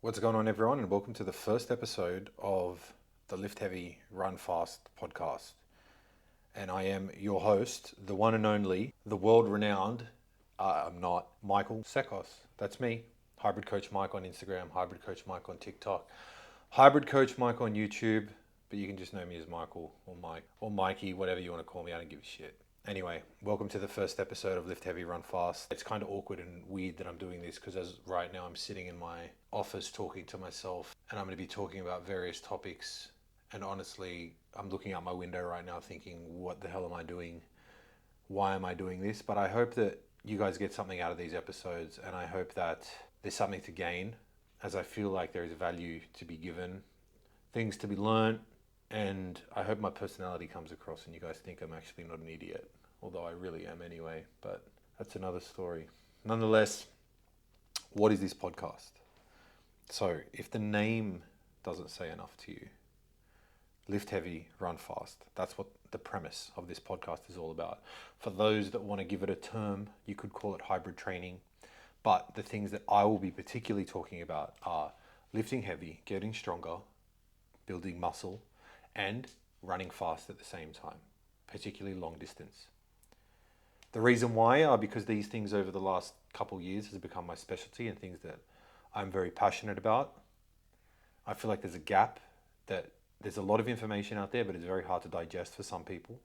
What's going on, everyone, and welcome to the first episode of the Lift Heavy, Run Fast podcast. And I am your host, the one and only, the world renowned, I'm not, Michael Sechos. That's me, Hybrid Coach Mike on Instagram, Hybrid Coach Mike on TikTok, Hybrid Coach Mike on YouTube, but you can just know me as Michael or Mike or Mikey, whatever you want to call me. I don't give a shit. Anyway, welcome to the first episode of Lift Heavy, Run Fast. It's kind of awkward and weird that I'm doing this because as right now I'm sitting in my office talking to myself and I'm going to be talking about various topics. And honestly, I'm looking out my window right now thinking, what the hell am I doing? Why am I doing this? But I hope that you guys get something out of these episodes, and I hope that there's something to gain, as I feel like there is value to be given, things to be learned, and I hope my personality comes across and you guys think I'm actually not an idiot, although I really am anyway, but that's another story. Nonetheless, what is this podcast? So, if the name doesn't say enough to you, lift heavy, run fast. That's what the premise of this podcast is all about. For those that want to give it a term, you could call it hybrid training. But the things that I will be particularly talking about are lifting heavy, getting stronger, building muscle, and running fast at the same time, particularly long distance. The reason why are because these things over the last couple of years has become my specialty and things that I'm very passionate about. I feel like there's a gap, that there's a lot of information out there, but it's very hard to digest for some people.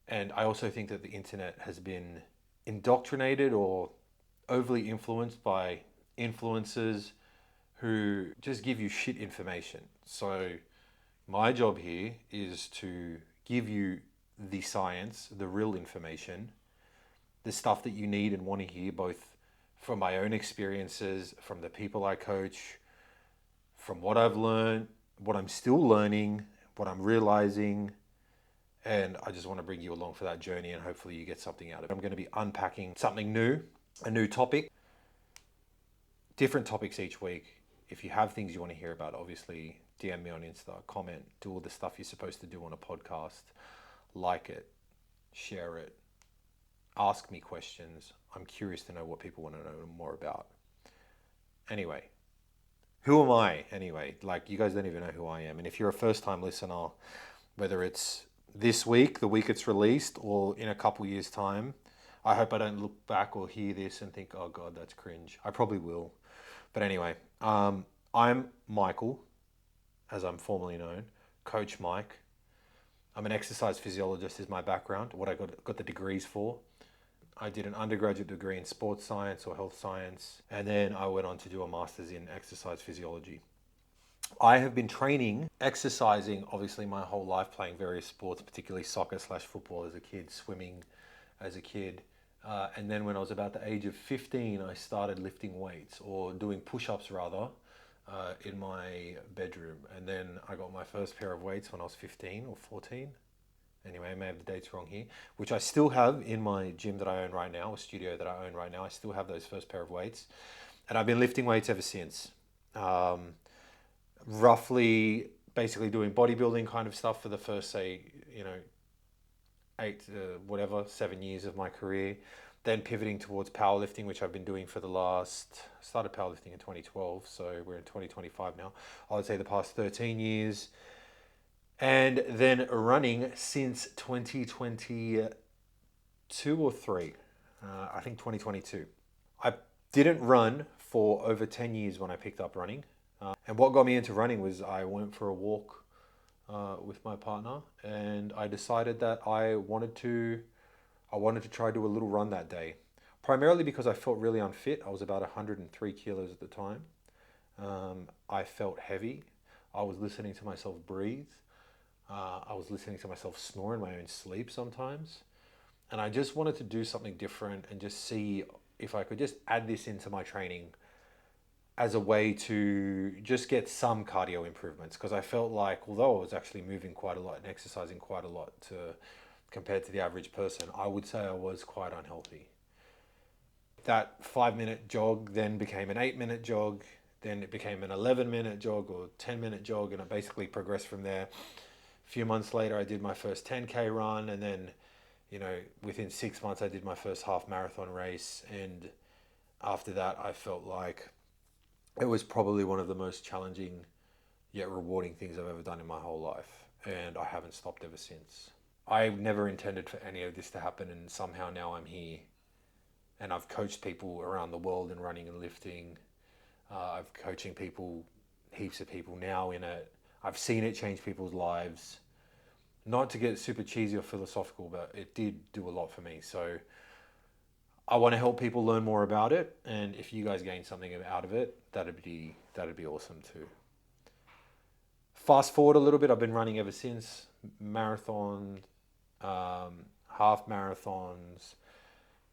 And I also think that the internet has been indoctrinated or overly influenced by influencers who just give you shit information. So my job here is to give you the science, the real information, the stuff that you need and want to hear, both from my own experiences, from the people I coach, from what I've learned, what I'm still learning, what I'm realizing, and I just want to bring you along for that journey and hopefully you get something out of it. I'm going to be unpacking something new, a new topic, different topics each week. If you have things you want to hear about, obviously DM me on Insta, comment, do all the stuff you're supposed to do on a podcast, like it, share it, ask me questions. I'm curious to know what people want to know more about. Anyway, who am I anyway? Like, you guys don't even know who I am. And if you're a first time listener, whether it's this week, the week it's released, or in a couple years time, I hope I don't look back or hear this and think, oh God, that's cringe. I probably will. But anyway, I'm Michael, as I'm formerly known, Coach Mike. I'm an exercise physiologist is my background, what I got the degrees for. I did an undergraduate degree in sports science or health science, and then I went on to do a master's in exercise physiology. I have been training, exercising, obviously my whole life, playing various sports, particularly soccer/football as a kid, swimming as a kid. And then when I was about the age of 15, I started lifting weights, or doing push-ups rather, in my bedroom. And then I got my first pair of weights when I was 15 or 14. Anyway, I may have the dates wrong here, which I still have in my gym that I own right now, a studio that I own right now. I still have those first pair of weights. And I've been lifting weights ever since. Roughly, basically doing bodybuilding kind of stuff for the first, say, 7 years of my career. Then pivoting towards powerlifting, which I've been doing for started powerlifting in 2012, so we're in 2025 now. I would say the past 13 years. And then running since 2022 or 3. I think 2022. I didn't run for over 10 years when I picked up running. And what got me into running was I went for a walk with my partner, and I decided that I wanted to try to do a little run that day. Primarily because I felt really unfit. I was about 103 kilos at the time. I felt heavy. I was listening to myself breathe. I was listening to myself snore in my own sleep sometimes. And I just wanted to do something different and just see if I could just add this into my training as a way to just get some cardio improvements. Because I felt like, although I was actually moving quite a lot and exercising quite a lot compared to the average person, I would say I was quite unhealthy. That 5-minute jog then became an 8-minute jog. Then it became an 11-minute jog or 10-minute jog. And it basically progressed from there. A few months later, I did my first 10K run, and then, within 6 months, I did my first half marathon race. And after that, I felt like It was probably one of the most challenging yet rewarding things I've ever done in my whole life, and I haven't stopped ever since. I never intended for any of this to happen, and somehow now I'm here, and I've coached people around the world in running and lifting. I've coaching people, heaps of people now in it. I've seen it change people's lives. Not to get super cheesy or philosophical, but it did do a lot for me. So I want to help people learn more about it, and if you guys gain something out of it, that'd be awesome too. Fast forward a little bit, I've been running ever since. Marathon, half marathons,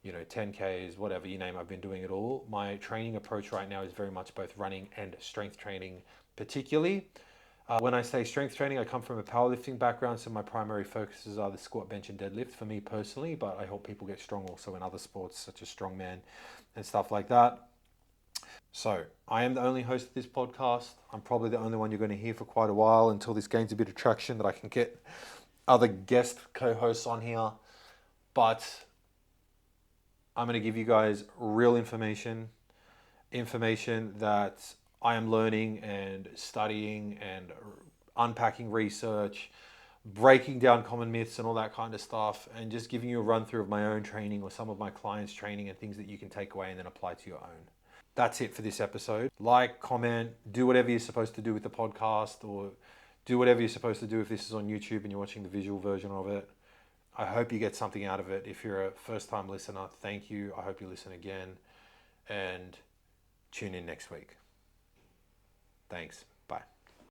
10Ks, whatever you name, I've been doing it all. My training approach right now is very much both running and strength training, particularly. When I say strength training, I come from a powerlifting background, so my primary focuses are the squat, bench, and deadlift for me personally, but I help people get strong also in other sports such as strongman and stuff like that. So, I am the only host of this podcast. I'm probably the only one you're going to hear for quite a while until this gains a bit of traction that I can get other guest co hosts on here. But I'm going to give you guys real information that I am learning and studying and unpacking research, breaking down common myths and all that kind of stuff, and just giving you a run through of my own training or some of my clients' training and things that you can take away and then apply to your own. That's it for this episode. Like, comment, do whatever you're supposed to do with the podcast, or do whatever you're supposed to do if this is on YouTube and you're watching the visual version of it. I hope you get something out of it. If you're a first-time listener, thank you. I hope you listen again, and tune in next week. Thanks.